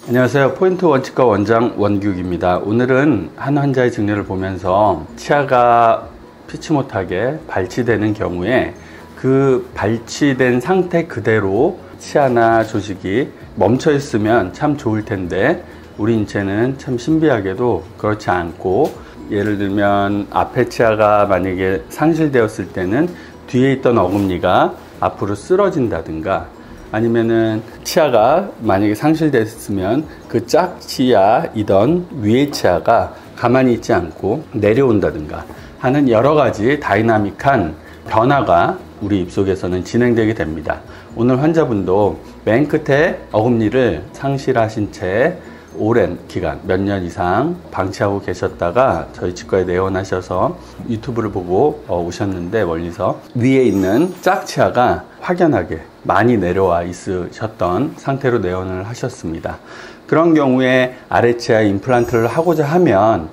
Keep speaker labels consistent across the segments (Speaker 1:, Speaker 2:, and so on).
Speaker 1: 안녕하세요. 포인트 원칙과 원장 원규익입니다. 오늘은 한 환자의 증례를 보면서 치아가 피치 못하게 발치되는 경우에 그 발치된 상태 그대로 치아나 조직이 멈춰 있으면 참 좋을 텐데 우리 인체는 참 신비하게도 그렇지 않고, 예를 들면 앞에 치아가 만약에 상실되었을 때는 뒤에 있던 어금니가 앞으로 쓰러진다든가, 아니면은 치아가 만약에 상실됐으면 그 짝치아이던 위에 치아가 가만히 있지 않고 내려온다든가 하는 여러 가지 다이나믹한 변화가 우리 입속에서는 진행되게 됩니다. 오늘 환자분도 맨 끝에 어금니를 상실하신 채 오랜 기간, 몇 년 이상 방치하고 계셨다가 저희 치과에 내원하셔서 유튜브를 보고 오셨는데, 멀리서 위에 있는 짝치아가 확연하게 많이 내려와 있으셨던 상태로 내원을 하셨습니다. 그런 경우에 아래치아 임플란트를 하고자 하면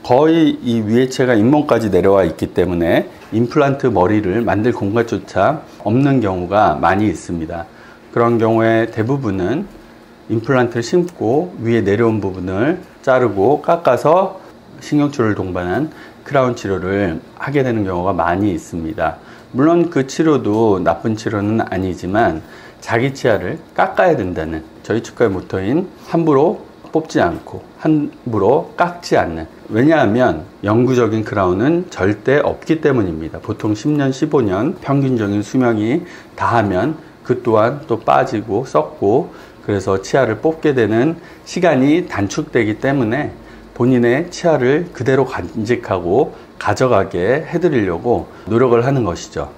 Speaker 1: 거의 이 위에 치아가 잇몸까지 내려와 있기 때문에 임플란트 머리를 만들 공간조차 없는 경우가 많이 있습니다. 그런 경우에 대부분은 임플란트를 심고 위에 내려온 부분을 자르고 깎아서 신경치료를 동반한 크라운 치료를 하게 되는 경우가 많이 있습니다. 물론 그 치료도 나쁜 치료는 아니지만 자기 치아를 깎아야 된다는 저희 치과의 모토인 함부로 뽑지 않고 함부로 깎지 않는, 왜냐하면 영구적인 크라운은 절대 없기 때문입니다. 보통 10년, 15년 평균적인 수명이 다하면 그 또한 또 빠지고 썩고, 그래서 치아를 뽑게 되는 시간이 단축되기 때문에 본인의 치아를 그대로 간직하고 가져가게 해드리려고 노력을 하는 것이죠.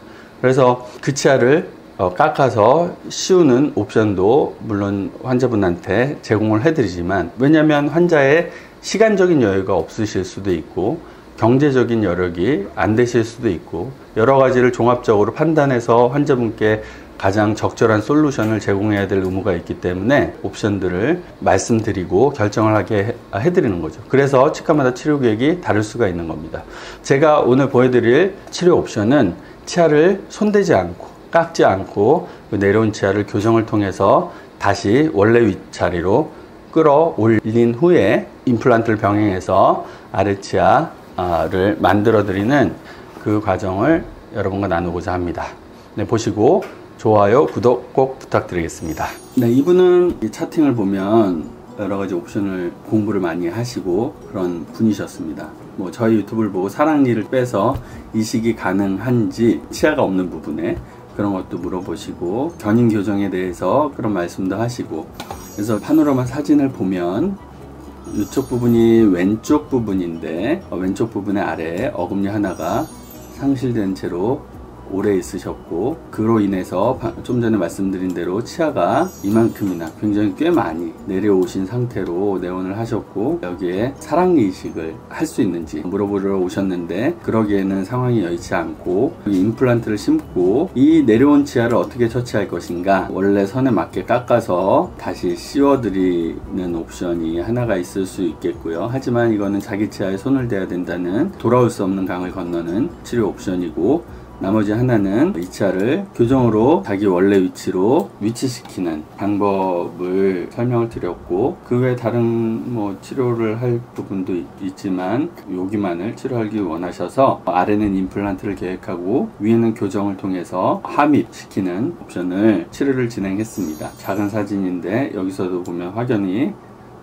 Speaker 1: 그래서 그 치아를 깎아서 씌우는 옵션도 물론 환자분한테 제공을 해드리지만, 왜냐하면 환자의 시간적인 여유가 없으실 수도 있고 경제적인 여력이 안 되실 수도 있고, 여러 가지를 종합적으로 판단해서 환자분께 가장 적절한 솔루션을 제공해야 될 의무가 있기 때문에 옵션들을 말씀드리고 결정을 하게 해드리는 거죠. 그래서 치과마다 치료 계획이 다를 수가 있는 겁니다. 제가 오늘 보여드릴 치료 옵션은 치아를 손대지 않고 깎지 않고 내려온 치아를 교정을 통해서 다시 원래 윗자리로 끌어올린 후에 임플란트를 병행해서 아래치아를 만들어 드리는 그 과정을 여러분과 나누고자 합니다. 네, 보시고 좋아요, 구독 꼭 부탁드리겠습니다. 네, 이분은 이 차팅을 보면 여러 가지 옵션을 공부를 많이 하시고 그런 분이셨습니다. 뭐 저희 유튜브를 보고 사랑니를 빼서 이식이 가능한지, 치아가 없는 부분에 그런 것도 물어보시고, 견인 교정에 대해서 그런 말씀도 하시고, 그래서 파노라마 사진을 보면 이쪽 부분이 왼쪽 부분인데 왼쪽 부분의 아래에 어금니 하나가 상실된 채로 오래 있으셨고, 그로 인해서 좀 전에 말씀드린 대로 치아가 이만큼이나 굉장히 꽤 많이 내려오신 상태로 내원을 하셨고, 여기에 사랑니 이식을 할 수 있는지 물어보러 오셨는데 그러기에는 상황이 여의치 않고, 임플란트를 심고 이 내려온 치아를 어떻게 처치할 것인가, 원래 선에 맞게 깎아서 다시 씌워드리는 옵션이 하나가 있을 수 있겠고요. 하지만 이거는 자기 치아에 손을 대야 된다는 돌아올 수 없는 강을 건너는 치료 옵션이고, 나머지 하나는 이 치아를 교정으로 자기 원래 위치로 위치시키는 방법을 설명을 드렸고, 그 외에 다른 치료를 할 부분도 있지만 여기만을 치료하기 원하셔서 아래는 임플란트를 계획하고 위에는 교정을 통해서 함입시키는 옵션을 치료를 진행했습니다. 작은 사진인데 여기서도 보면 확연히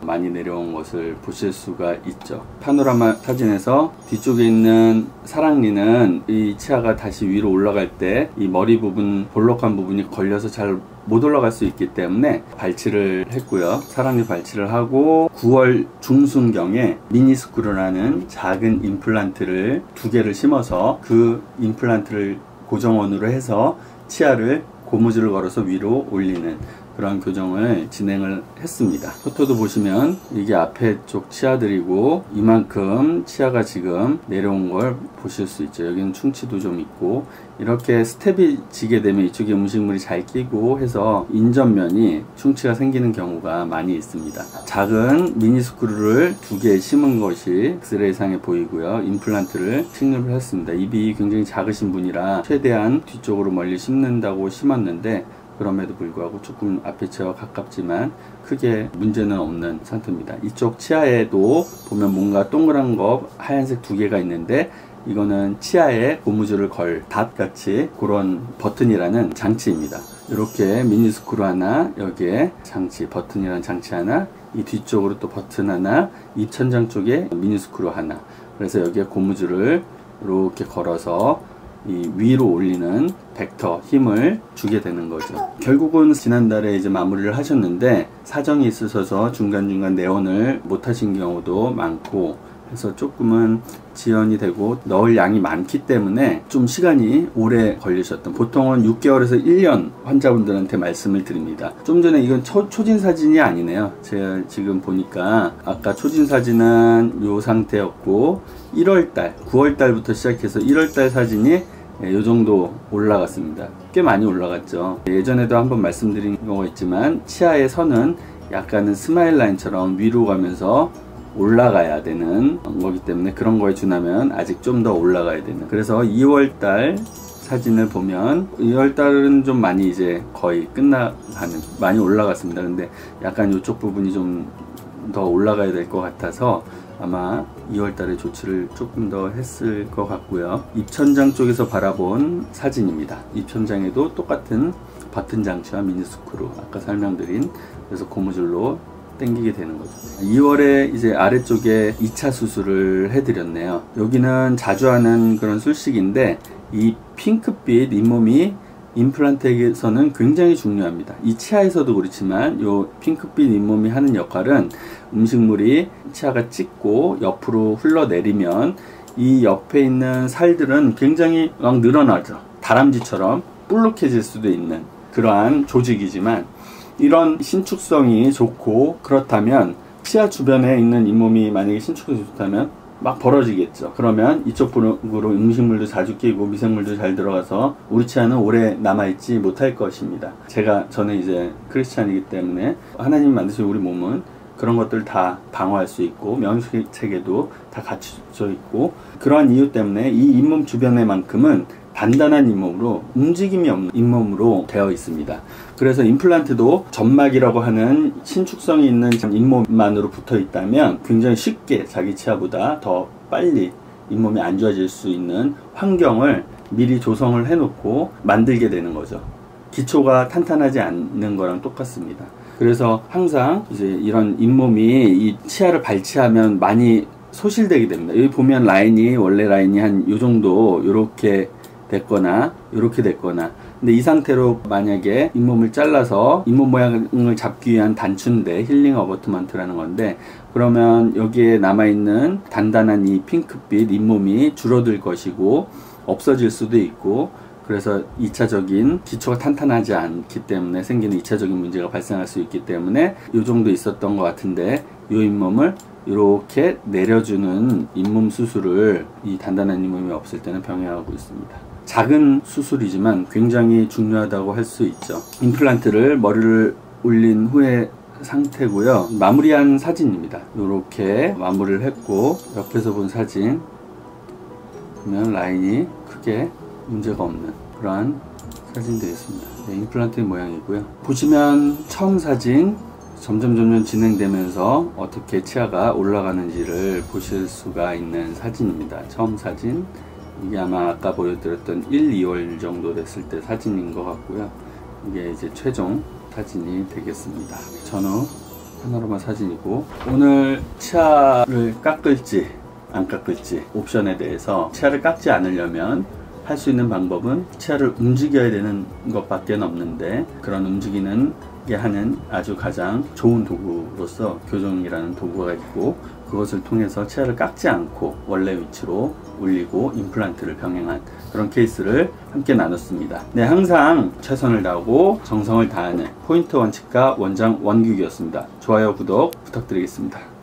Speaker 1: 많이 내려온 것을 보실 수가 있죠. 파노라마 사진에서 뒤쪽에 있는 사랑니는 이 치아가 다시 위로 올라갈 때 이 머리 부분, 볼록한 부분이 걸려서 잘 못 올라갈 수 있기 때문에 발치를 했고요. 사랑니 발치를 하고 9월 중순경에 미니스크루라는 작은 임플란트를 2개를 심어서 그 임플란트를 고정원으로 해서 치아를 고무줄을 걸어서 위로 올리는 그런 교정을 진행을 했습니다. 포토도 보시면 이게 앞에 쪽 치아들이고 이만큼 치아가 지금 내려온 걸 보실 수 있죠. 여기는 충치도 좀 있고, 이렇게 스텝이 지게 되면 이쪽에 음식물이 잘 끼고 해서 인전면이 충치가 생기는 경우가 많이 있습니다. 작은 미니스크루를 2개 심은 것이 엑스레이상에 보이고요. 임플란트를 식립을 했습니다. 입이 굉장히 작으신 분이라 최대한 뒤쪽으로 멀리 심는다고 심었는데 그럼에도 불구하고 조금 앞에 치아와 가깝지만 크게 문제는 없는 상태입니다. 이쪽 치아에도 보면 뭔가 동그란 거 하얀색 두 개가 있는데 이거는 치아에 고무줄을 걸 닷같이 그런 버튼이라는 장치입니다. 이렇게 미니스크루 하나, 여기에 장치, 버튼이라는 장치 하나, 이 뒤쪽으로 또 버튼 하나, 입천장 쪽에 미니스크루 하나. 그래서 여기에 고무줄을 이렇게 걸어서 이 위로 올리는 벡터 힘을 주게 되는 거죠. 결국은 지난달에 이제 마무리를 하셨는데 사정이 있으셔서 중간중간 내원을 못 하신 경우도 많고 해서 조금은 지연이 되고 넣을 양이 많기 때문에 좀 시간이 오래 걸리셨던, 보통은 6개월에서 1년 환자분들한테 말씀을 드립니다. 좀 전에 이건 초진 사진이 아니네요. 제가 지금 보니까 아까 초진 사진은 이 상태였고 1월달 9월달부터 시작해서 1월달 사진이 이 정도 올라갔습니다. 꽤 많이 올라갔죠. 예전에도 한번 말씀드린 경우가 있지만 치아의 선은 약간은 스마일 라인처럼 위로 가면서 올라가야 되는 거기 때문에 그런 거에 준하면 아직 좀 더 올라가야 되는, 그래서 2월달 사진을 보면 2월달은 좀 많이 이제 거의 끝나가는, 많이 올라갔습니다. 근데 약간 이쪽 부분이 좀 더 올라가야 될 것 같아서 아마 2월달에 조치를 조금 더 했을 것 같고요. 입천장 쪽에서 바라본 사진입니다. 입천장에도 똑같은 버튼 장치와 미니스크루 아까 설명드린, 그래서 고무줄로 당기게 되는 거죠. 2월에 이제 아래쪽에 2차 수술을 해드렸네요. 여기는 자주 하는 그런 술식인데 이 핑크빛 잇몸이 임플란트에서는 굉장히 중요합니다. 이 치아에서도 그렇지만 이 핑크빛 잇몸이 하는 역할은 음식물이 치아가 찢고 옆으로 흘러내리면 이 옆에 있는 살들은 굉장히 막 늘어나죠. 다람쥐처럼 볼록해질 수도 있는 그러한 조직이지만 이런 신축성이 좋고 그렇다면 치아 주변에 있는 잇몸이 만약에 신축성이 좋다면 막 벌어지겠죠. 그러면 이쪽 부분으로 음식물도 자주 끼고 미생물도 잘 들어가서 우리 치아는 오래 남아있지 못할 것입니다. 저는 이제 크리스찬이기 때문에 하나님이 만드신 우리 몸은 그런 것들 다 방어할 수 있고 면역 체계도 다 갖춰져 있고 그러한 이유 때문에 이 잇몸 주변에만큼은 단단한 잇몸으로 움직임이 없는 잇몸으로 되어 있습니다. 그래서 임플란트도 점막이라고 하는 신축성이 있는 잇몸만으로 붙어 있다면 굉장히 쉽게 자기 치아보다 더 빨리 잇몸이 안 좋아질 수 있는 환경을 미리 조성을 해놓고 만들게 되는 거죠. 기초가 탄탄하지 않는 거랑 똑같습니다. 그래서 항상 이제 이런 잇몸이 이 치아를 발치하면 많이 소실되게 됩니다. 여기 보면 라인이 원래 라인이 한 요 정도 요렇게 됐거나 이렇게 됐거나, 근데 이 상태로 만약에 잇몸을 잘라서 잇몸 모양을 잡기 위한 단추인데 힐링 어버트먼트라는 건데, 그러면 여기에 남아있는 단단한 이 핑크빛 잇몸이 줄어들 것이고 없어질 수도 있고, 그래서 2차적인 기초가 탄탄하지 않기 때문에 생기는 2차적인 문제가 발생할 수 있기 때문에 이 정도 있었던 것 같은데 이 잇몸을 이렇게 내려주는 잇몸 수술을 이 단단한 잇몸이 없을 때는 병행하고 있습니다. 작은 수술이지만 굉장히 중요하다고 할 수 있죠. 임플란트를 머리를 올린 후에 상태고요. 마무리한 사진입니다. 이렇게 마무리를 했고 옆에서 본 사진 보면 라인이 크게 문제가 없는 그러한 사진 되겠습니다. 네, 임플란트의 모양이고요. 보시면 처음 사진 점점 진행되면서 어떻게 치아가 올라가는지를 보실 수가 있는 사진입니다. 처음 사진, 이게 아마 아까 보여드렸던 1, 2월 정도 됐을 때 사진인 것 같고요. 이게 이제 최종 사진이 되겠습니다. 전후 파노라마 사진이고, 오늘 치아를 깎을지 안 깎을지 옵션에 대해서, 치아를 깎지 않으려면 할 수 있는 방법은 치아를 움직여야 되는 것밖에 없는데, 그런 움직이는 게 하는 아주 가장 좋은 도구로서 교정이라는 도구가 있고, 그것을 통해서 치아를 깎지 않고 원래 위치로 올리고 임플란트를 병행한 그런 케이스를 함께 나눴습니다. 네, 항상 최선을 다하고 정성을 다하는 포인트 원칙가 원장 원규기였습니다. 좋아요, 구독 부탁드리겠습니다.